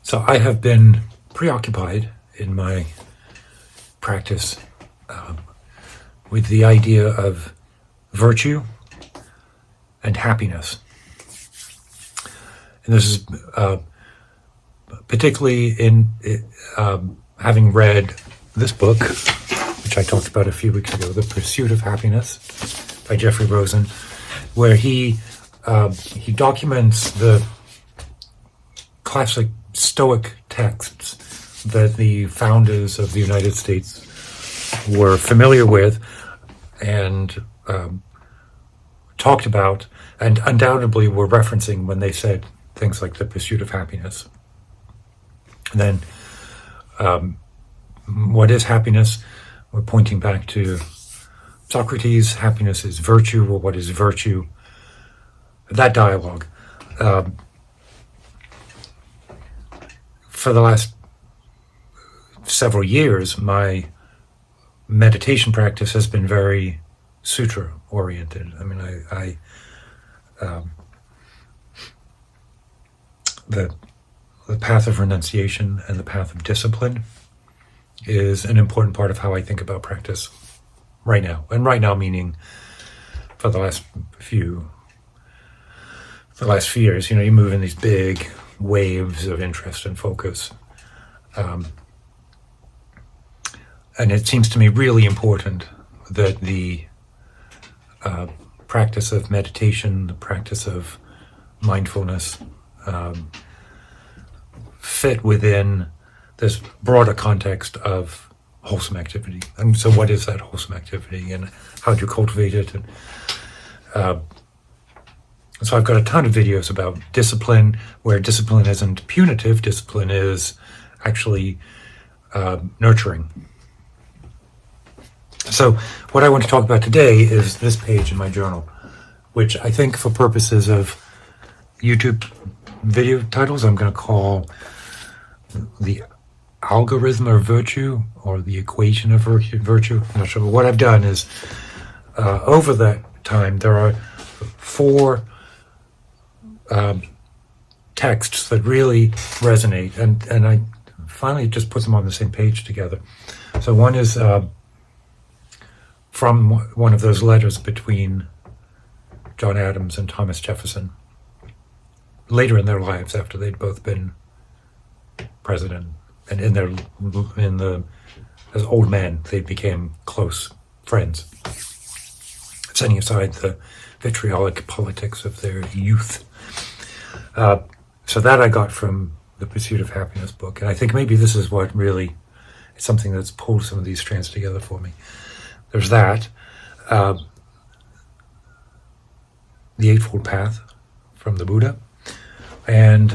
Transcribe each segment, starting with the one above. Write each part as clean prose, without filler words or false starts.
So I have been preoccupied in my practice with the idea of virtue and happiness. And this is particularly in having read this book, which I talked about a few weeks ago, The Pursuit of Happiness by Jeffrey Rosen, where he documents the classic Stoic texts that the founders of the United States were familiar with and talked about, and undoubtedly were referencing when they said things like the pursuit of happiness. And then, what is happiness? We're pointing back to Socrates. Happiness is virtue. Well, what is virtue? That dialogue. For the last several years, my meditation practice has been very sutra oriented. I mean, the path of renunciation and the path of discipline is an important part of how I think about practice right now. And right now meaning for the last few years. You move in these big waves of interest and focus. And it seems to me really important that the practice of meditation, the practice of mindfulness, fit within this broader context of wholesome activity. And so what is that wholesome activity and how do you cultivate it? And so I've got a ton of videos about discipline, where discipline isn't punitive, discipline is actually nurturing. So what I want to talk about today is this page in my journal, which I think for purposes of YouTube video titles, I'm going to call the algorithm of virtue or the equation of virtue. I'm not sure. But what I've done is over that time, there are 4 texts that really resonate, and I finally just put them on the same page together. So one is from one of those letters between John Adams and Thomas Jefferson later in their lives, after they'd both been president, and as old men they became close friends, setting aside the vitriolic politics of their youth. So that I got from the Pursuit of Happiness book, and I think maybe this is what really is something that's pulled some of these strands together for me. There's that, the Eightfold Path from the Buddha, and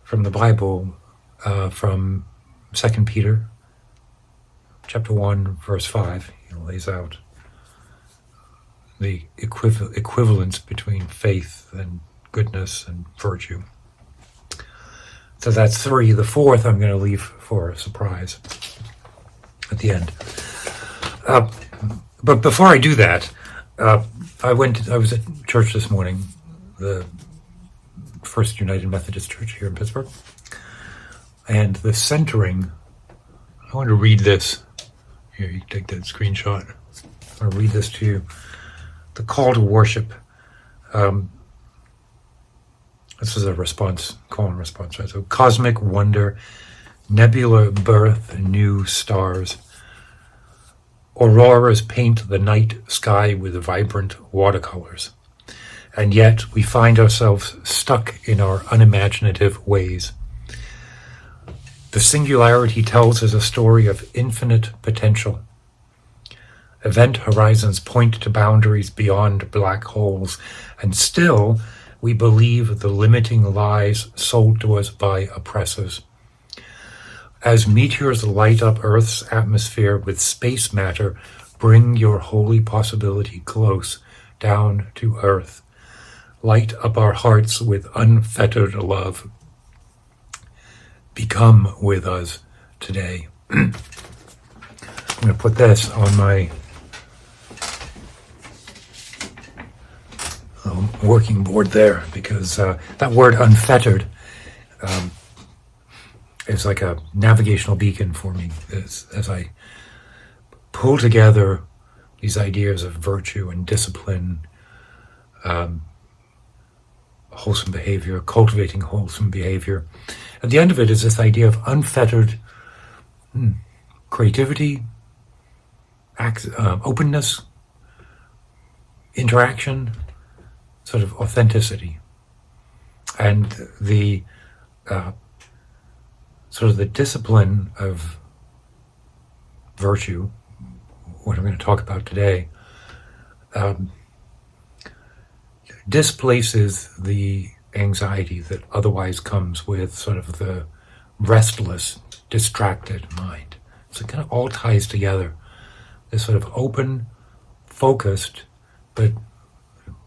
from the Bible, from 2 Peter, chapter 1, verse 5, he lays out the equivalence between faith and goodness and virtue. So that's 3. The 4th I'm going to leave for a surprise at the end. But before I do that, I was at church this morning, the First United Methodist Church here in Pittsburgh, and the centering, I want to read this. Here, you can take that screenshot. I want to read this to you. The call to worship. This is a call and response, right? So cosmic wonder, nebular birth, new stars. Auroras paint the night sky with vibrant watercolors. And yet we find ourselves stuck in our unimaginative ways. The singularity tells us a story of infinite potential. Event horizons point to boundaries beyond black holes, and still we believe the limiting lies sold to us by oppressors. As meteors light up Earth's atmosphere with space matter, bring your holy possibility close down to Earth. Light up our hearts with unfettered love. Become with us today. I'm going to put this on my working board there, because that word unfettered is like a navigational beacon for me as I pull together these ideas of virtue and discipline, wholesome behavior, cultivating wholesome behavior. At the end of it is this idea of unfettered creativity, openness, interaction, sort of authenticity. And the sort of the discipline of virtue, what I'm going to talk about today, displaces the anxiety that otherwise comes with sort of the restless, distracted mind. So it kind of all ties together. This sort of open, focused, but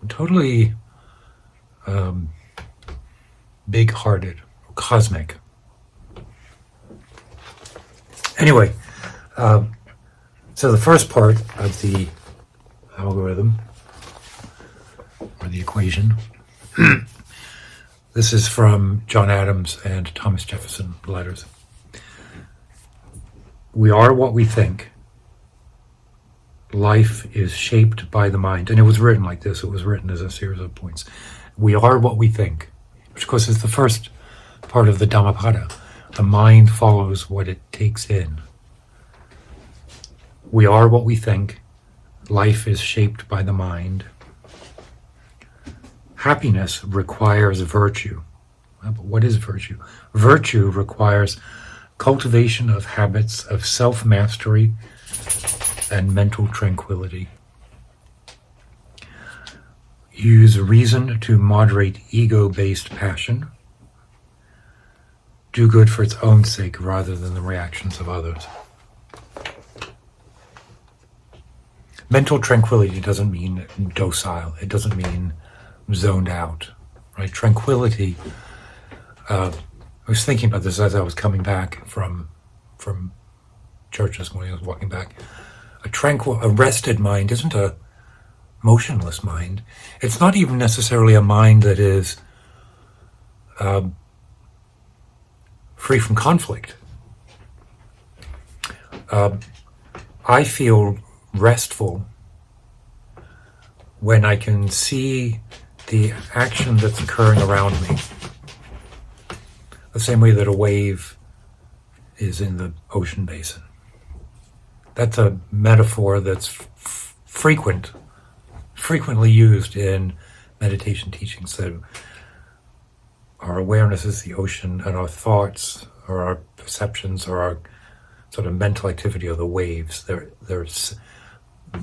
totally big-hearted, cosmic. Anyway, so the first part of the algorithm, or the equation, this is from John Adams and Thomas Jefferson letters. We are what we think. Life is shaped by the mind. And it was written like this. It was written as a series of points. We are what we think, which of course is the first part of the Dhammapada. The mind follows what it takes in. We are what we think. Life is shaped by the mind. Happiness requires virtue. But what is virtue? Virtue requires cultivation of habits of self-mastery and mental tranquility. Use reason to moderate ego-based passion. Do good for its own sake rather than the reactions of others. Mental tranquility doesn't mean docile. It doesn't mean zoned out, right? Tranquility. I was thinking about this as I was coming back from church this morning. I was walking back. A rested mind isn't a motionless mind. It's not even necessarily a mind that is free from conflict. I feel restful when I can see the action that's occurring around me. The same way that a wave is in the ocean basin. That's a metaphor that's frequently used in meditation teachings, that our awareness is the ocean and our thoughts or our perceptions or our sort of mental activity are the waves.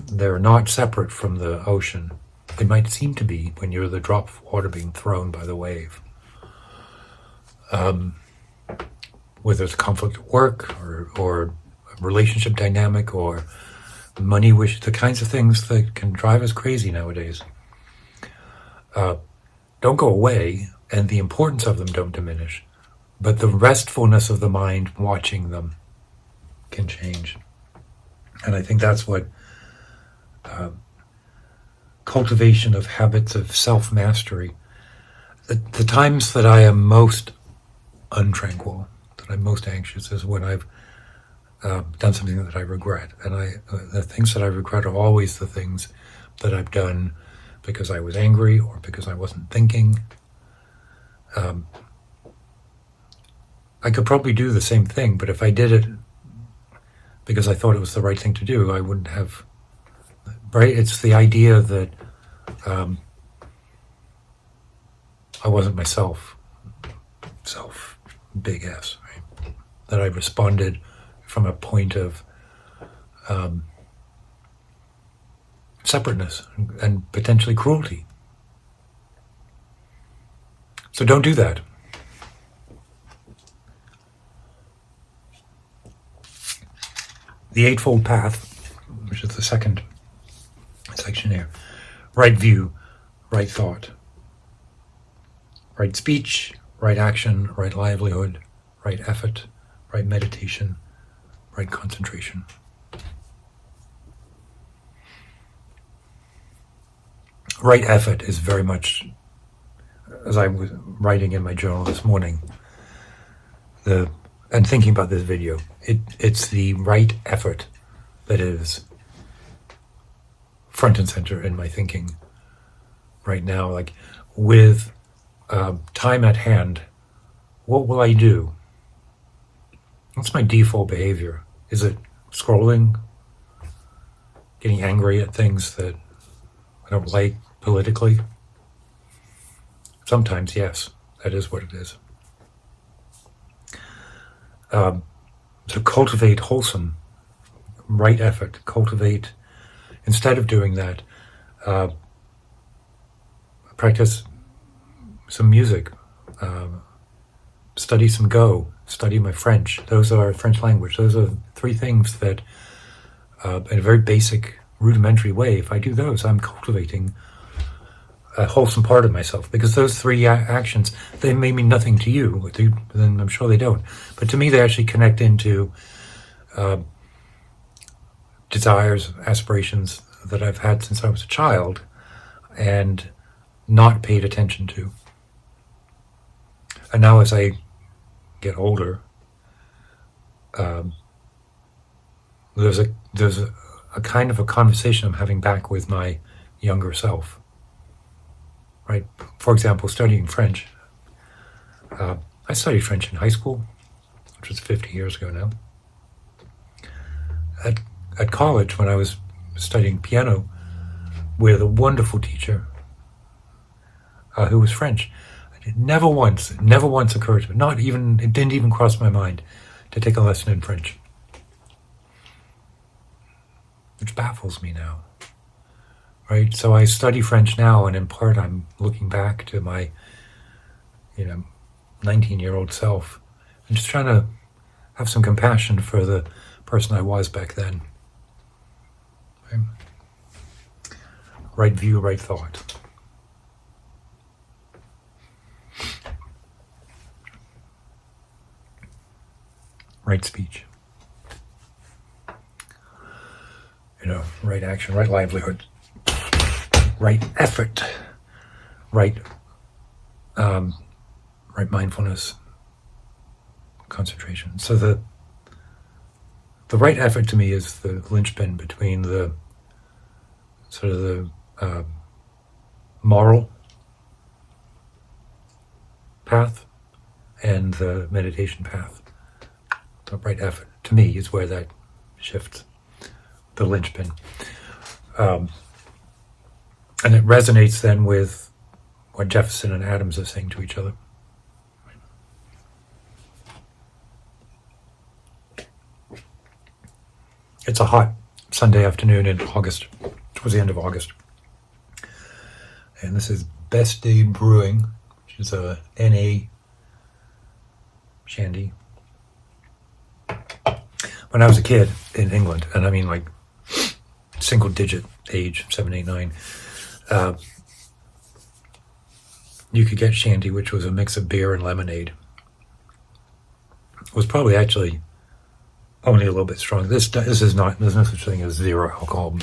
They're not separate from the ocean. They might seem to be when you're the drop of water being thrown by the wave. Whether it's conflict at work or a relationship dynamic or money wish, the kinds of things that can drive us crazy nowadays don't go away, and the importance of them don't diminish, but the restfulness of the mind watching them can change. And I think that's what cultivation of habits of self-mastery, the times that I am most untranquil, that I'm most anxious, is when I've done something that I regret. And the things that I regret are always the things that I've done because I was angry or because I wasn't thinking. I could probably do the same thing, but if I did it because I thought it was the right thing to do, I wouldn't have. Right? It's the idea that I wasn't myself, big S, right? That I responded from a point of separateness and potentially cruelty. So don't do that. The Eightfold Path, which is the second section here. Right view, right thought. Right speech, right action, right livelihood, right effort, right meditation, right concentration. Right effort is very much, as I was writing in my journal this morning, and thinking about this video, it's the right effort that is front and center in my thinking right now. Like, with time at hand, what will I do? What's my default behavior? Is it scrolling, getting angry at things that I don't like politically? Sometimes, yes, that is what it is. To cultivate wholesome, right effort, cultivate, instead of doing that, practice some music, study some Go, study my French. Those are French language. Those are three things that, in a very basic, rudimentary way, if I do those, I'm cultivating a wholesome part of myself, because those three actions, they may mean nothing to you, then I'm sure they don't. But to me, they actually connect into desires, aspirations that I've had since I was a child and not paid attention to. And now as I get older, there's a kind of a conversation I'm having back with my younger self. Right? For example, studying French. I studied French in high school, which was 50 years ago now. At college, when I was studying piano with a wonderful teacher who was French, it never once occurred to me, it didn't even cross my mind to take a lesson in French, which baffles me now. Right, so I study French now, and in part I'm looking back to my, 19-year-old self, and just trying to have some compassion for the person I was back then. Right view, right thought. Right speech. Right action, right livelihood. Right effort, right mindfulness, concentration. So the right effort to me is the linchpin between the sort of the moral path and the meditation path. The right effort to me is where that shifts, the linchpin. And it resonates then with what Jefferson and Adams are saying to each other. It's a hot Sunday afternoon in August, towards the end of August. And this is Best Day Brewing, which is a NA shandy. When I was a kid in England, and I mean like single digit age, 7, 8, 9, you could get shandy, which was a mix of beer and lemonade. It was probably actually only a little bit strong. This is not, there's no such thing as zero alcohol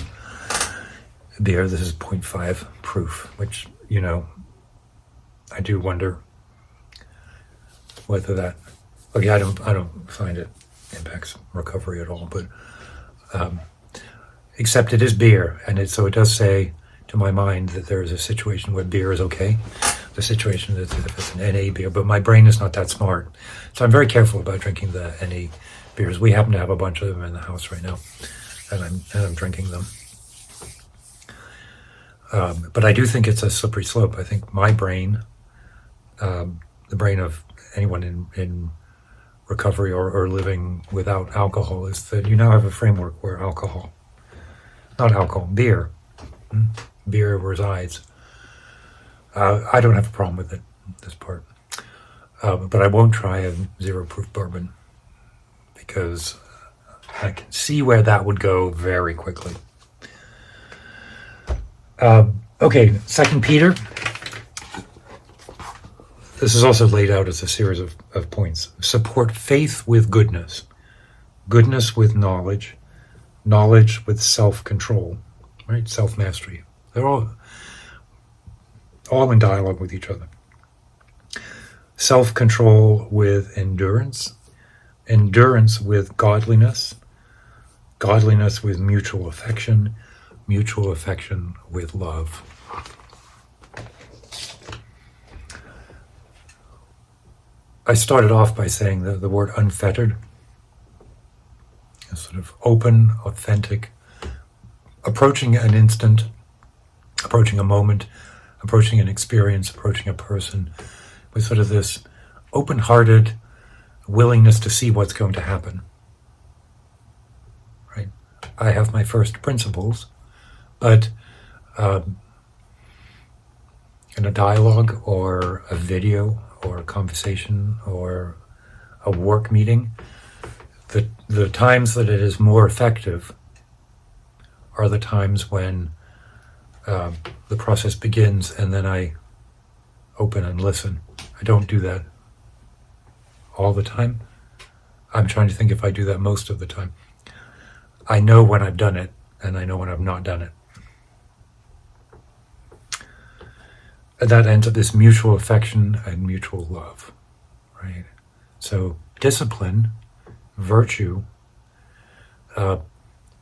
beer. This is 0.5 proof, which, I do wonder whether that, okay, I don't find it impacts recovery at all, but except it is beer, and so it does say to my mind that there is a situation where beer is okay. The situation is if it's an NA beer, but my brain is not that smart, so I'm very careful about drinking the NA beers. We happen to have a bunch of them in the house right now, and I'm drinking them. But I do think it's a slippery slope. I think my brain, the brain of anyone in recovery or living without alcohol, is that you now have a framework where beer resides. I don't have a problem with it, this part. But I won't try a zero proof bourbon because I can see where that would go very quickly. Okay, 2 Peter. This is also laid out as a series of points. Support faith with goodness, goodness with knowledge, knowledge with self-control, right? Self-mastery. They're all in dialogue with each other. self-control with endurance, endurance with godliness, godliness with mutual affection with love. I started off by saying the word unfettered, a sort of open, authentic, approaching an instant, approaching a moment, approaching an experience, approaching a person, with sort of this open-hearted willingness to see what's going to happen. Right? I have my first principles, but in a dialogue or a video or a conversation or a work meeting, the times that it is more effective are the times when the process begins and then I open and listen. I don't do that all the time. I'm trying to think if I do that most of the time. I know when I've done it and I know when I've not done it. And that ends up this mutual affection and mutual love, right? So discipline, virtue,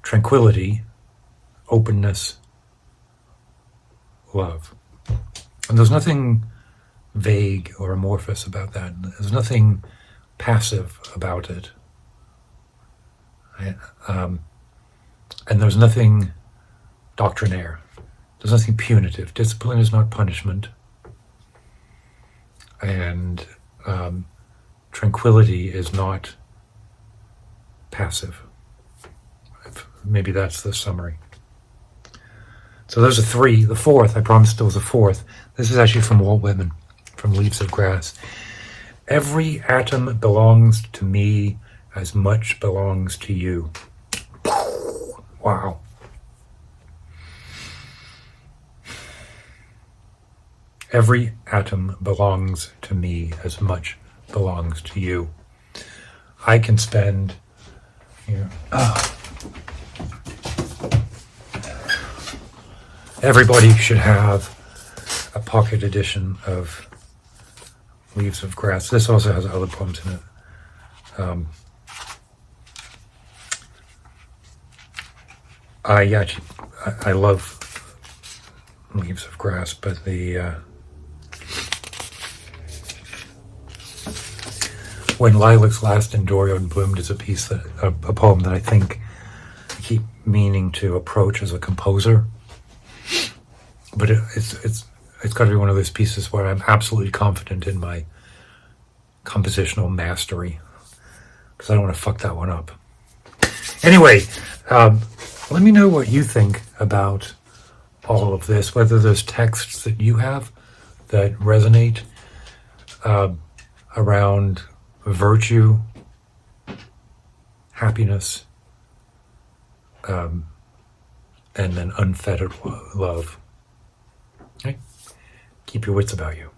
tranquility, openness, love. And there's nothing vague or amorphous about that. There's nothing passive about it. Right? And there's nothing doctrinaire. There's nothing punitive. Discipline is not punishment. And tranquility is not passive. Maybe that's the summary. So those are three. The fourth, I promised there was a fourth. This is actually from Walt Whitman, from Leaves of Grass. Every atom belongs to me as much belongs to you. Wow. Every atom belongs to me as much belongs to you. I can spend here. Everybody should have a pocket edition of Leaves of Grass. This also has other poems in it. I love Leaves of Grass, but the When Lilacs Last and Dorian Bloomed is a piece that a poem that I think I keep meaning to approach as a composer. But it's got to be one of those pieces where I'm absolutely confident in my compositional mastery, because I don't want to fuck that one up. Anyway, let me know what you think about all of this, whether there's texts that you have that resonate around virtue, happiness, and then unfettered love. Okay? Keep your wits about you.